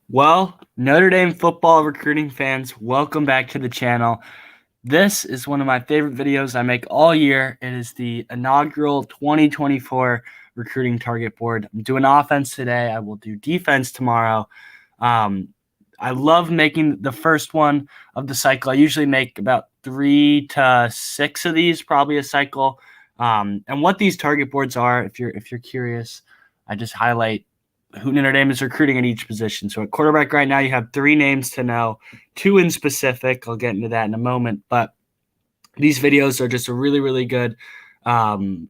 Well, Notre Dame football recruiting fans, welcome back to the channel. This is one of my favorite videos I make all year. It is the inaugural 2024 recruiting target board. I'm doing offense today. I will do defense tomorrow. Um, I love making the first one of the cycle. I usually make about 3 to 6 of these, probably a cycle. And what these target boards are, if you're curious, I just highlight who Notre Dame is recruiting at each position. So at quarterback right now, you have 3 names to know, 2 in specific. I'll get into that in a moment. But these videos are just a really, really good, um,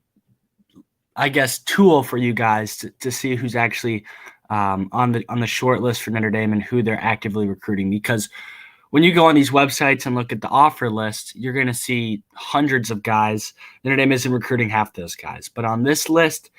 tool for you guys to see who's actually on the short list for Notre Dame and who they're actively recruiting. Because when you go on these websites and look at the offer list, you're going to see hundreds of guys. Notre Dame isn't recruiting half those guys. But on this list,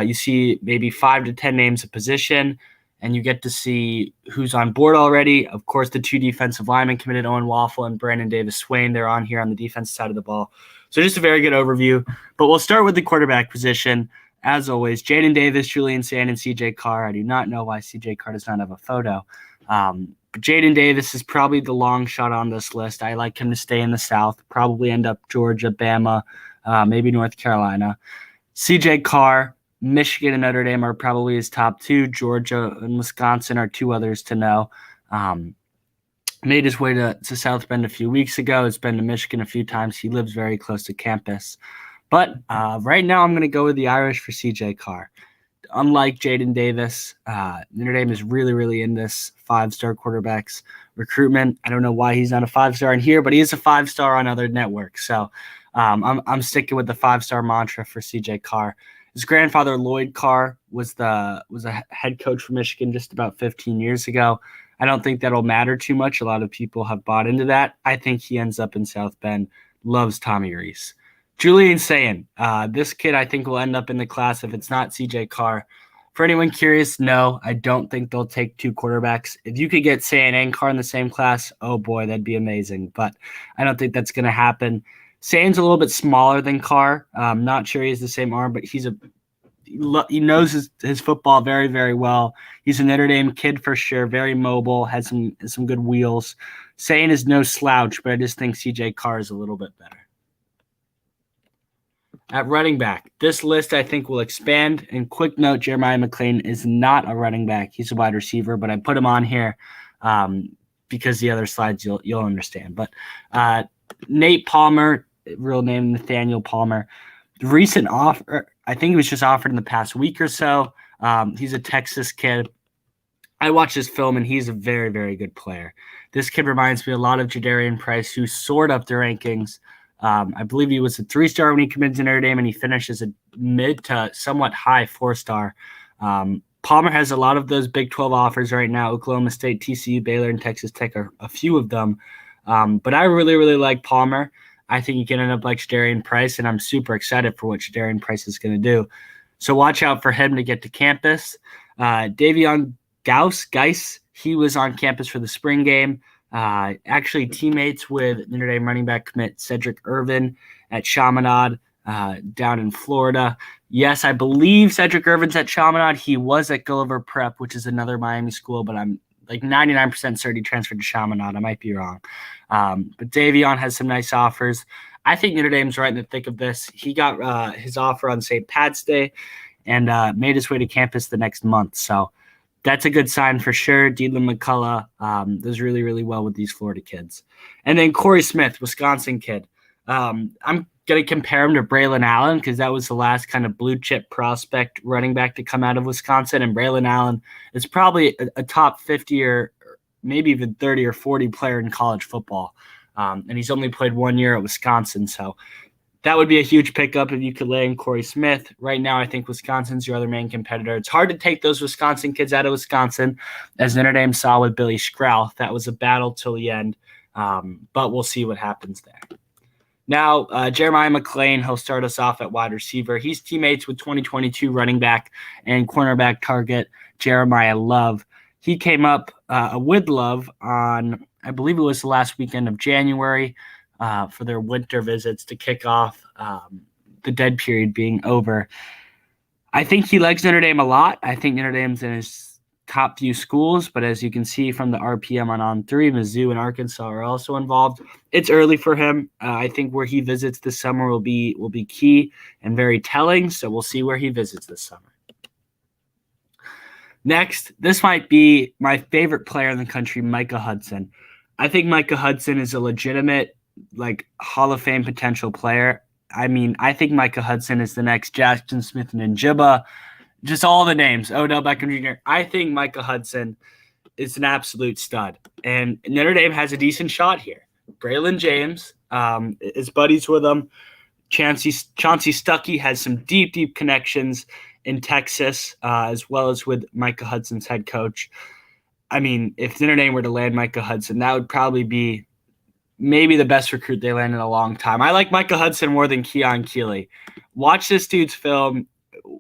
you see maybe 5 to 10 names a position, and you get to see who's on board already. Of course, the 2 defensive linemen committed, Owen Waffle and Brandon Davis-Swain. They're on here on the defense side of the ball. So just a very good overview. But we'll start with the quarterback position. As always, Jaden Davis, Julian Sand, and C.J. Carr. I do not know why C.J. Carr does not have a photo. But Jaden Davis is probably the long shot on this list. I like him to stay in the South, probably end up Georgia, Bama, maybe North Carolina. C.J. Carr, Michigan and Notre Dame are probably his top 2. Georgia and Wisconsin are 2 others to know. Made his way to South Bend a few weeks ago. Has been to Michigan a few times. He lives very close to campus. But right now I'm going to go with the Irish for C.J. Carr. Unlike Jaden Davis, Notre Dame is really, really in this 5-star quarterbacks recruitment. I don't know why he's not a 5-star in here, but he is a 5-star on other networks. So I'm sticking with the 5-star mantra for C.J. Carr. His grandfather, Lloyd Carr, was a head coach for Michigan just about 15 years ago. I don't think that'll matter too much. A lot of people have bought into that. I think he ends up in South Bend. Loves Tommy Rees. Julian Sand. This kid, I think, will end up in the class if it's not C.J. Carr. For anyone curious, no, I don't think they'll take 2 quarterbacks. If you could get Sand and Carr in the same class, oh boy, that'd be amazing. But I don't think that's going to happen. Sand's a little bit smaller than Carr. I'm not sure he has the same arm, but he knows his football very, very well. He's a Notre Dame kid for sure, very mobile, has some good wheels. Sand is no slouch, but I just think C.J. Carr is a little bit better. At running back, this list I think will expand. And quick note, Jeremiah McClain is not a running back. He's a wide receiver, but I put him on here because the other slides you'll understand. But Nate Palmer, real name Nathaniel Palmer, recent offer, I think he was just offered in the past week or so. He's a Texas kid. I watched his film, and he's a very, very good player. This kid reminds me a lot of Jadarian Price, who soared up the rankings. I believe he was a 3-star when he committed to Notre Dame, and he finished as a mid to somewhat high 4-star. Palmer has a lot of those Big 12 offers right now. Oklahoma State, TCU, Baylor, and Texas Tech are a few of them. But I really, really like Palmer. I think he can end up like Jadarian Price, and I'm super excited for what Jadarian Price is going to do. So watch out for him to get to campus. Davion Geis, he was on campus for the spring game. Actually teammates with Notre Dame running back commit Cedric Irvin at Chaminade down in Florida. Yes, I believe Cedric Irvin's at Chaminade. He was at Gulliver Prep, which is another Miami school, but I'm like 99% certain he transferred to Chaminade. I might be wrong. But Davion has some nice offers. I think Notre Dame's right in the thick of this. He got his offer on St. Pat's Day and made his way to campus the next month. So that's a good sign for sure. Deedlin McCullough does really, really well with these Florida kids. And then Corey Smith, Wisconsin kid. I'm going to compare him to Braylon Allen because that was the last kind of blue chip prospect running back to come out of Wisconsin. And Braylon Allen is probably a top 50 or maybe even 30 or 40 player in college football. And he's only played 1 year at Wisconsin. So that would be a huge pickup if you could lay in Corey Smith. Right now, I think Wisconsin's your other main competitor. It's hard to take those Wisconsin kids out of Wisconsin, as Notre Dame saw with Billy Scrouth. That was a battle till the end, but we'll see what happens there. Now, Jeremiah McClain, he'll start us off at wide receiver. He's teammates with 2022 running back and cornerback target Jeremiah Love. He came up with Love on, I believe it was the last weekend of January, for their winter visits to kick off the dead period being over. I think he likes Notre Dame a lot. I think Notre Dame's in his top few schools, but as you can see from the RPM on 3, Mizzou and Arkansas are also involved. It's early for him. I think where he visits this summer will be key and very telling, so we'll see where he visits this summer. Next, this might be my favorite player in the country, Micah Hudson. I think Micah Hudson is a legitimate, Hall of Fame potential player. I mean, I think Micah Hudson is the next Jackson Smith-Njigba. Just all the names, Odell Beckham Jr. I think Micah Hudson is an absolute stud. And Notre Dame has a decent shot here. Braylon James is buddies with him. Chauncey Stuckey has some deep connections in Texas, as well as with Micah Hudson's head coach. I mean, if Notre Dame were to land Micah Hudson, that would probably be maybe the best recruit they land in a long time. I like Micah Hudson more than Keon Keeley. Watch this dude's film.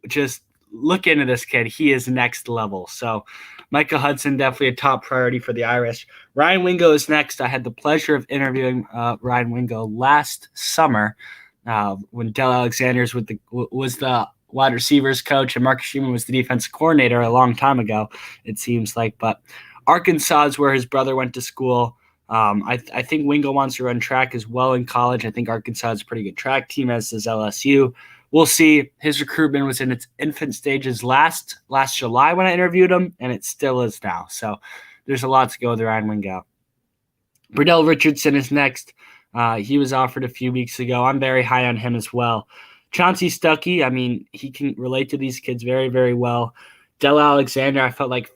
Just look into this kid. He is next level. So Micah Hudson, definitely a top priority for the Irish. Ryan Wingo is next. I had the pleasure of interviewing Ryan Wingo last summer when Del Alexander was the wide receivers coach and Marcus Schumann was the defensive coordinator a long time ago, it seems like. But Arkansas is where his brother went to school. I think Wingo wants to run track as well in college. I think Arkansas is a pretty good track team, as does LSU. We'll see. His recruitment was in its infant stages last July when I interviewed him, and it still is now. So there's a lot to go with Ryan Wingo. Burdell Richardson is next. He was offered a few weeks ago. I'm very high on him as well. Chauncey Stuckey, I mean, he can relate to these kids very, very well. Del Alexander, I felt like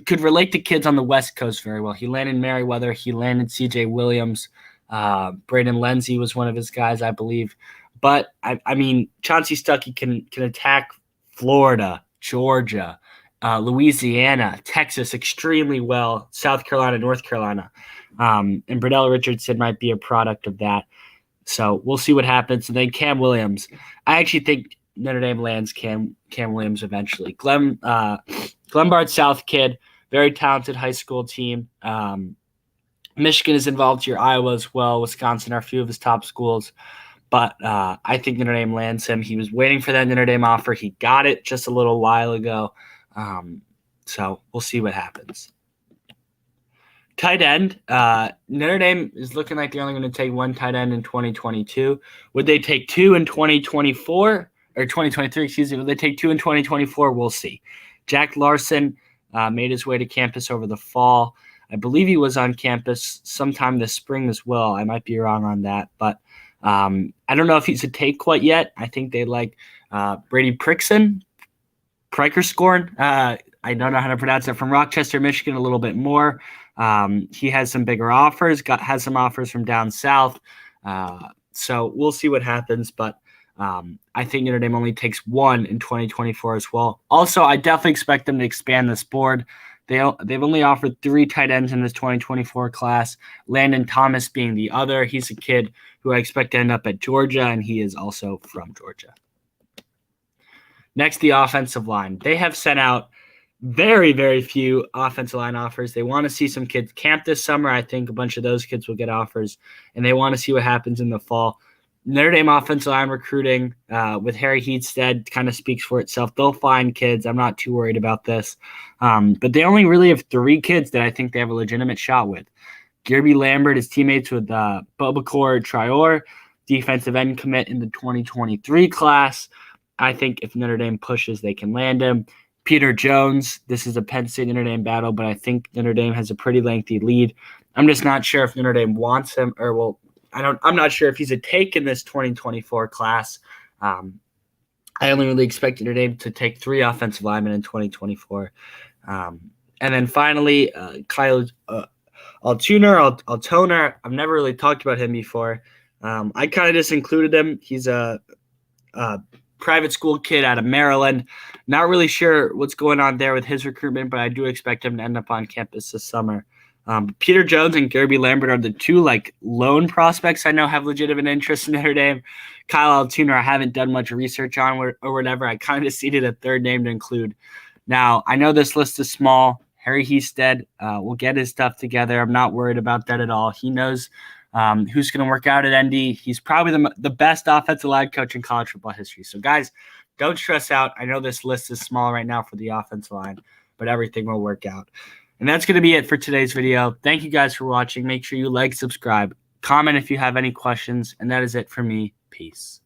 could relate to kids on the West Coast very well. He landed Merriweather. He landed C.J. Williams. Braden Lenzy was one of his guys, I believe. But, I mean, Chauncey Stuckey can attack Florida, Georgia, Louisiana, Texas extremely well, South Carolina, North Carolina. And Burdell Richardson might be a product of that. So we'll see what happens. And then Cam Williams. I actually think Notre Dame lands Cam Williams eventually. Glenbard South kid, very talented high school team. Michigan is involved here, Iowa as well. Wisconsin are a few of his top schools. But I think Notre Dame lands him. He was waiting for that Notre Dame offer. He got it just a little while ago. So we'll see what happens. Tight end, Notre Dame is looking like they're only going to take one tight end in 2022. Would they take two in 2024 or 2023? Excuse me. Would they take two in 2024? We'll see. Jack Larson made his way to campus over the fall. I believe he was on campus sometime this spring as well. I might be wrong on that, but I don't know if he's a take quite yet. I think they like Brady Prikerscorn. I don't know how to pronounce it. From Rochester, Michigan, a little bit more. He has some bigger offers, has some offers from down south. So we'll see what happens. But I think Notre Dame only takes one in 2024 as well. Also, I definitely expect them to expand this board. They've only offered 3 tight ends in this 2024 class, Landon Thomas being the other. He's a kid who I expect to end up at Georgia, and he is also from Georgia. Next, the offensive line. They have sent out very, very few offensive line offers. They want to see some kids camp this summer. I think a bunch of those kids will get offers, and they want to see what happens in the fall. Notre Dame offensive line recruiting with Harry Heedstead kind of speaks for itself. They'll find kids. I'm not too worried about this. But they only really have 3 kids that I think they have a legitimate shot with. Gerby Lambert is teammates with Bubakor Traore, defensive end commit in the 2023 class. I think if Notre Dame pushes, they can land him. Peter Jones, this is a Penn State Notre Dame battle, but I think Notre Dame has a pretty lengthy lead. I'm just not sure if Notre Dame wants him I'm not sure if he's a take in this 2024 class. I only really expect Notre Dame to take 3 offensive linemen in 2024. And then finally, Kyle Altoner. I've never really talked about him before. I kind of just included him. He's a private school kid out of Maryland. Not really sure what's going on there with his recruitment, but I do expect him to end up on campus this summer. Peter Jones and Gerby Lambert are the 2 lone prospects I know have legitimate interest in Notre Dame. Kyle Altoner, I haven't done much research on or whatever. I kind of just needed a third name to include. Now, I know this list is small. Harry Heasted will get his stuff together. I'm not worried about that at all. He knows who's going to work out at ND. He's probably the best offensive line coach in college football history. So, guys, don't stress out. I know this list is small right now for the offensive line, but everything will work out. And that's going to be it for today's video. Thank you guys for watching. Make sure you like, subscribe, comment if you have any questions, and that is it for me. Peace.